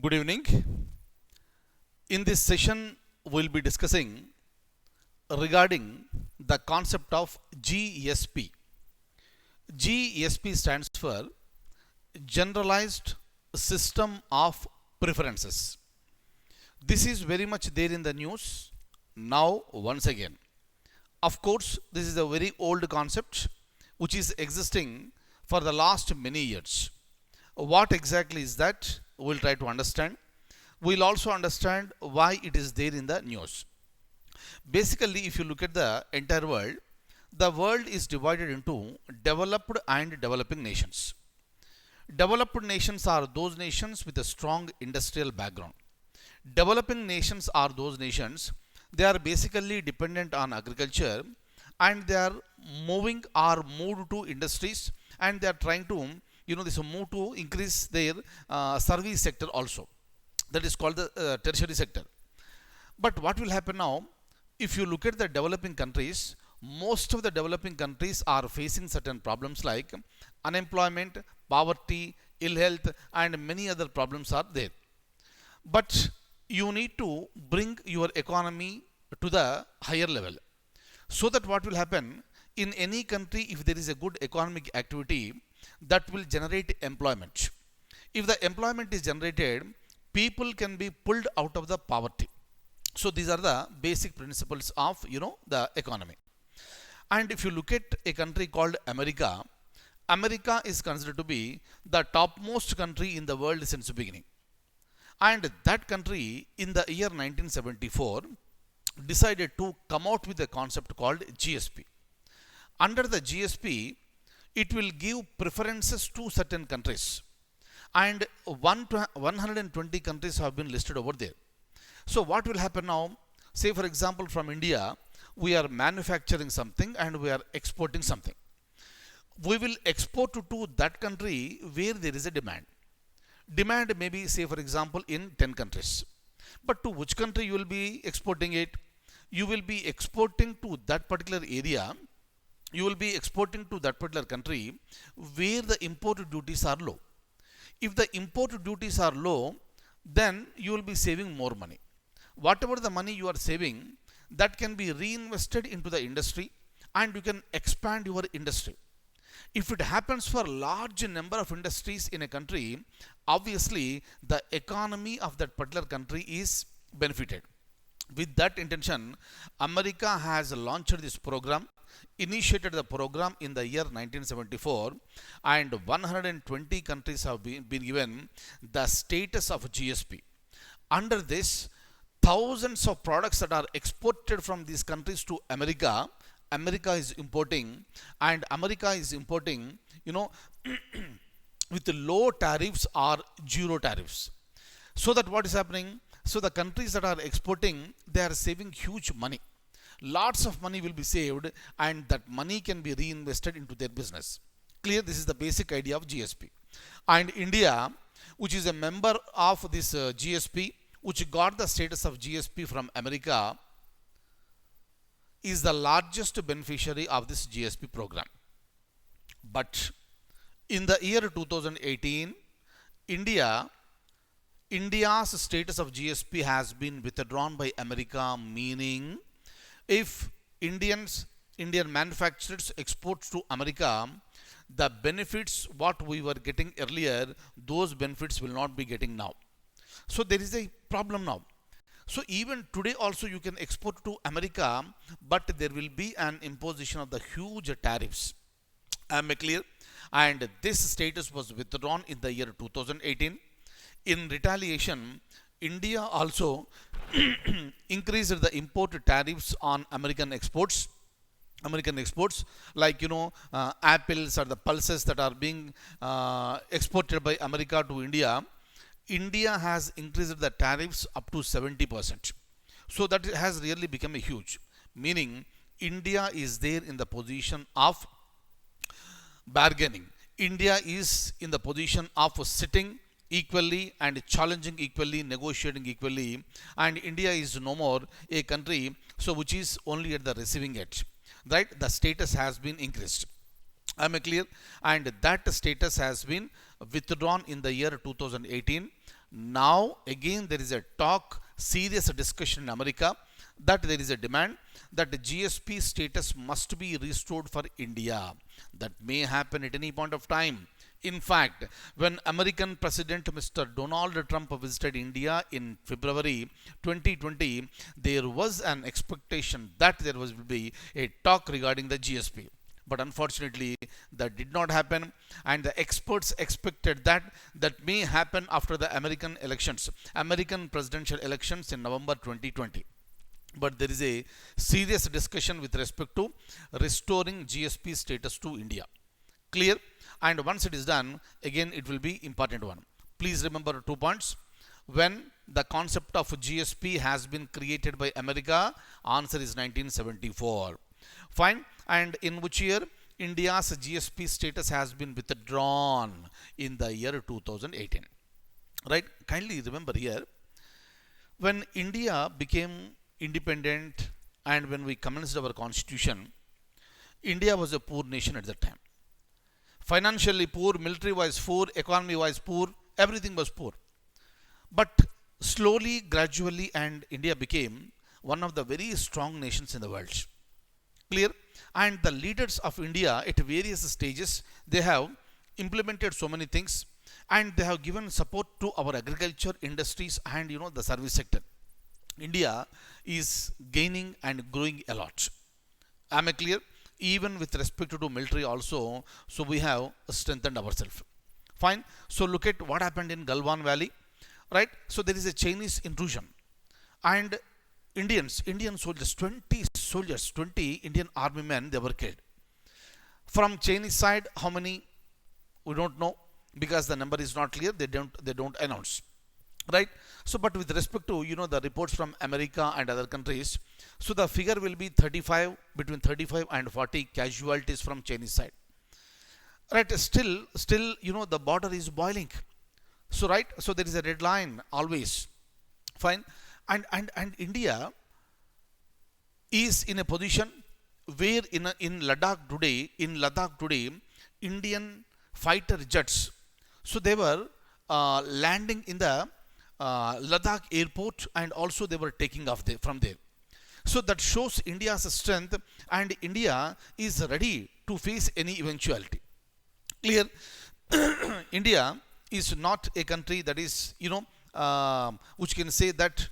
Good evening. In this session, we'll be discussing regarding the concept of GSP. GSP stands for Generalized System of Preferences. This is very much there in the news now once again. Of course, this is a very old concept which is existing for the last many years. What exactly is that? We'll try to understand. We'll also understand why it is there in the news. Basically, if you look at the entire world, the world is divided into developed and developing nations. Developed nations are those nations with a strong industrial background. Developing nations are those nations, they are basically dependent on agriculture and they are moving or moved to industries and they are trying to this move to increase their service sector also. That is called the tertiary sector. But what will happen now? If you look at the developing countries, most of the developing countries are facing certain problems like unemployment, poverty, ill health, and many other problems are there. But you need to bring your economy to the higher level. So that what will happen in any country, if there is a good economic activity, that will generate employment. If the employment is generated, people can be pulled out of the poverty. So these are the basic principles of the economy. And if you look at a country called America, America is considered to be the topmost country in the world since the beginning. And that country in the year 1974 decided to come out with a concept called GSP. Under the GSP, it will give preferences to certain countries. And 120 countries have been listed over there. So what will happen now? Say for example from India, we are manufacturing something and we are exporting something. We will export to that country where there is a demand. Demand may be, say for example, in 10 countries. But to which country you will be exporting it? You will be exporting to that particular area. You will be exporting to that particular country where the import duties are low. If the import duties are low, then you will be saving more money. Whatever the money you are saving, that can be reinvested into the industry and you can expand your industry. If it happens for a large number of industries in a country, obviously the economy of that particular country is benefited. With that intention, America has launched this program, initiated the program in the year 1974, and 120 countries have been given the status of GSP. Under this, thousands of products that are exported from these countries to America, America is importing, and America is importing, with low tariffs or zero tariffs. So that what is happening? So the countries that are exporting, they are saving huge money. Lots of money will be saved and that money can be reinvested into their business. Clear? This is the basic idea of GSP. And India, which is a member of this GSP, which got the status of GSP from America, is the largest beneficiary of this GSP program. But in the year 2018, India's status of GSP has been withdrawn by America, meaning if Indian manufacturers export to America, the benefits what we were getting earlier, those benefits will not be getting now. So there is a problem now. So even today also you can export to America, but there will be an imposition of the huge tariffs. Am I clear? And this status was withdrawn in the year 2018. In retaliation, India also increased the import tariffs on American exports, like apples or the pulses that are being exported by America to India. India has increased the tariffs up to 70%. So that has really become a huge, meaning India is there in the position of bargaining. India is in the position of sitting equally and challenging equally, negotiating equally, and India is no more a country which is only at the receiving edge. Right? The status has been increased. Am I clear? And that status has been withdrawn in the year 2018. Now again there is a talk, serious discussion in America, that there is a demand that the GSP status must be restored for India. That may happen at any point of time. In fact, when American President Mr. Donald Trump visited India in February 2020, there was an expectation that there will be a talk regarding the GSP. But unfortunately, that did not happen, and the experts expected that that may happen after the American elections, American presidential elections in November 2020. But there is a serious discussion with respect to restoring GSP status to India. Clear? And once it is done, again it will be important one. Please remember 2 points. When the concept of GSP has been created by America, answer is 1974. Fine. And in which year India's GSP status has been withdrawn? In the year 2018. Right? Kindly remember here, when India became independent and when we commenced our constitution, India was a poor nation at that time. Financially poor, military wise poor, economy wise poor, everything was poor. But slowly, gradually, and India became one of the very strong nations in the world. Clear? And the leaders of India at various stages, they have implemented so many things, and they have given support to our agriculture industries and the service sector. India is gaining and growing a lot. Am I clear? Even with respect to military also, so we have strengthened ourselves. Fine. So look at what happened in Galwan Valley, right? So there is a Chinese intrusion, and Indian soldiers, 20 soldiers, 20 Indian army men, they were killed. From Chinese side, how many? We don't know, because the number is not clear. They don't announce. Right? So, but with respect to the reports from America and other countries, so the figure will be 35, between 35 and 40 casualties from Chinese side. Right? Still, the border is boiling. So, right? So there is a red line always. Fine. And India is in a position where in Ladakh today, Indian fighter jets, so they were landing in the Ladakh airport, and also they were taking off from there. So that shows India's strength, and India is ready to face any eventuality. Clear? India is not a country that is, which can say that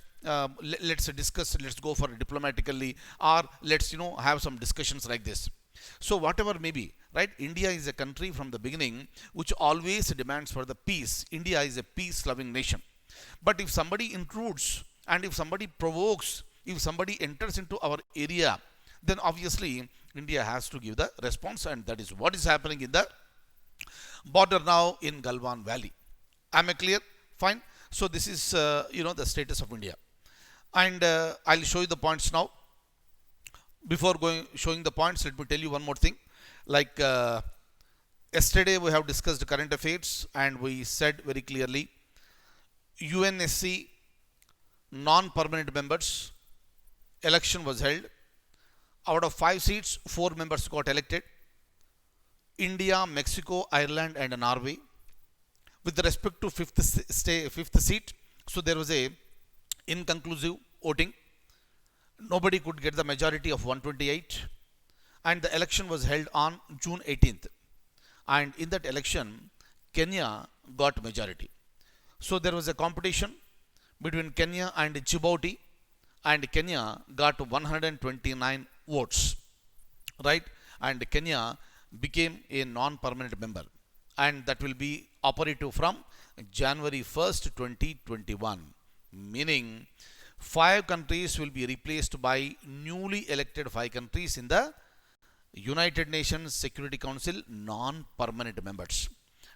let's discuss, let's go for diplomatically, or let's have some discussions like this. So whatever may be, right? India is a country from the beginning which always demands for the peace. India is a peace-loving nation. But if somebody intrudes, and if somebody provokes, if somebody enters into our area, then obviously India has to give the response, and that is what is happening in the border now in Galwan Valley. Am I clear? Fine. So this is the status of India, and I'll show you the points now. Before showing the points, let me tell you one more thing. Like yesterday we have discussed current affairs, and we said very clearly, UNSC non-permanent members election was held. Out of 5 seats, 4 members got elected. India, Mexico, Ireland, and Norway. With respect to fifth seat, so there was a inconclusive voting. Nobody could get the majority of 128, and the election was held on June 18th. And in that election, Kenya got majority. So there was a competition between Kenya and Djibouti, and Kenya got 129 votes, right? And Kenya became a non-permanent member, and that will be operative from January 1st, 2021, meaning 5 countries will be replaced by newly elected 5 countries in the United Nations Security Council non-permanent members.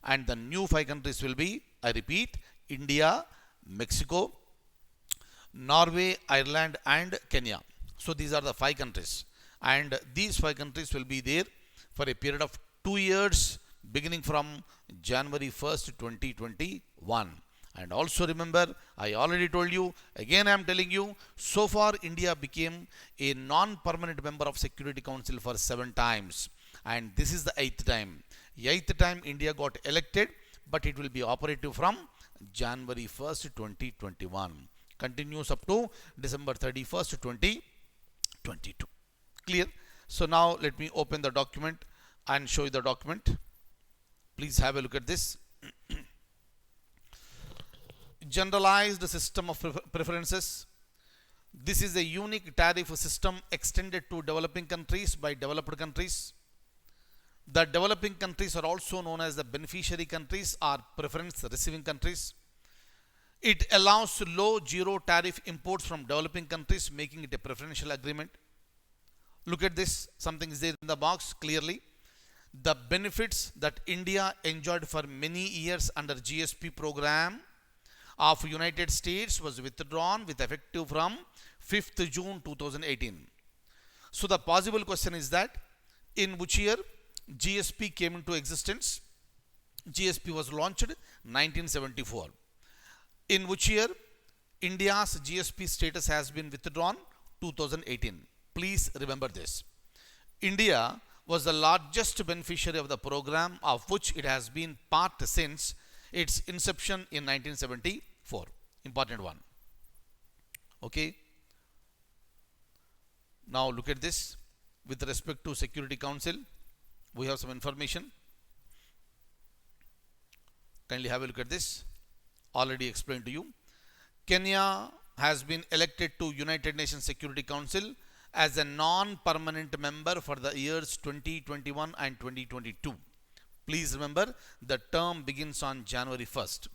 And the new 5 countries will be, I repeat, India, Mexico, Norway, Ireland, and Kenya. So these are the 5 countries, and these 5 countries will be there for a period of 2 years, beginning from January 1st, 2021. And also remember, I already told you, again I am telling you, so far India became a non-permanent member of Security Council for 7 times, and this is the 8th time. 8th time India got elected, but it will be operative from January 1st, 2021. Continues up to December 31st, 2022. Clear? So now let me open the document and show you the document. Please have a look at this. Generalized system of preferences. This is a unique tariff system extended to developing countries by developed countries. The developing countries are also known as the beneficiary countries or preference receiving countries. It allows low zero tariff imports from developing countries, making it a preferential agreement. Look at this, something is there in the box clearly. The benefits that India enjoyed for many years under GSP program of United States was withdrawn with effective from 5th June 2018. So the possible question is that in which year GSP came into existence? GSP was launched 1974. In which year India's GSP status has been withdrawn? 2018. Please remember this. India was the largest beneficiary of the program, of which it has been part since its inception in 1974. Important one. Okay. Now look at this. With respect to Security Council, we have some information. Kindly have a look at this. Already explained to you. Kenya has been elected to United Nations Security Council as a non-permanent member for the years 2021 and 2022. Please remember, the term begins on January 1st.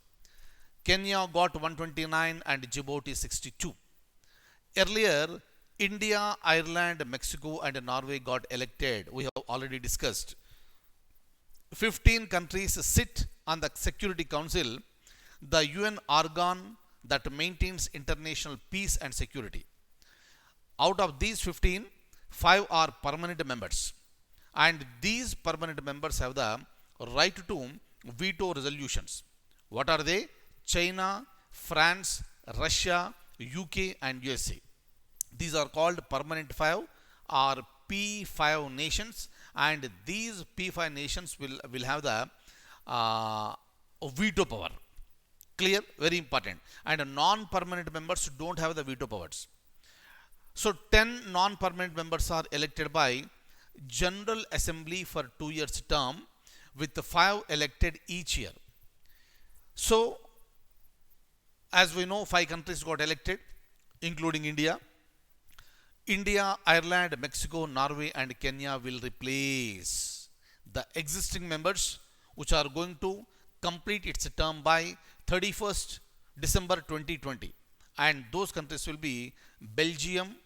Kenya got 129 and Djibouti 62. Earlier, India, Ireland, Mexico and Norway got elected. We have already discussed. 15 countries sit on the Security Council, the UN organ that maintains international peace and security. Out of these 15, 5 are permanent members. And these permanent members have the right to veto resolutions. What are they? China, France, Russia, UK and USA. These are called permanent 5 or P5 nations, and these P5 nations will have the veto power. Clear? Very important. And non-permanent members don't have the veto powers. So 10 non-permanent members are elected by General Assembly for 2 years term, with 5 elected each year. So as we know, 5 countries got elected, including India. India, Ireland, Mexico, Norway and Kenya will replace the existing members, which are going to complete its term by 31st December 2020. And those countries will be Belgium,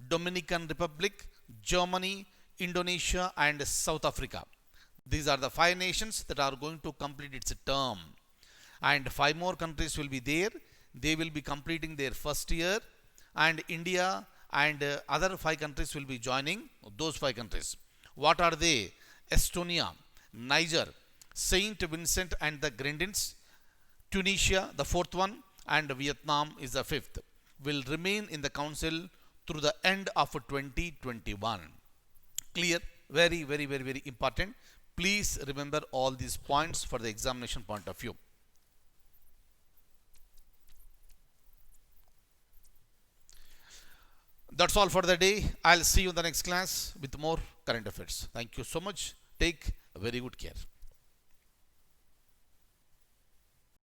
Dominican Republic, Germany, Indonesia and South Africa. These are the 5 nations that are going to complete its term. And 5 more countries will be there. They will be completing their first year. And India and other 5 countries will be joining those 5 countries. What are they? Estonia, Niger, Saint Vincent and the Grenadines, Tunisia, the 4th one, and Vietnam is the 5th, will remain in the council through the end of 2021. Clear? Very, very, very, very important. Please remember all these points for the examination point of view. That's all for the day. I'll see you in the next class with more current affairs. Thank you so much. Take very good care.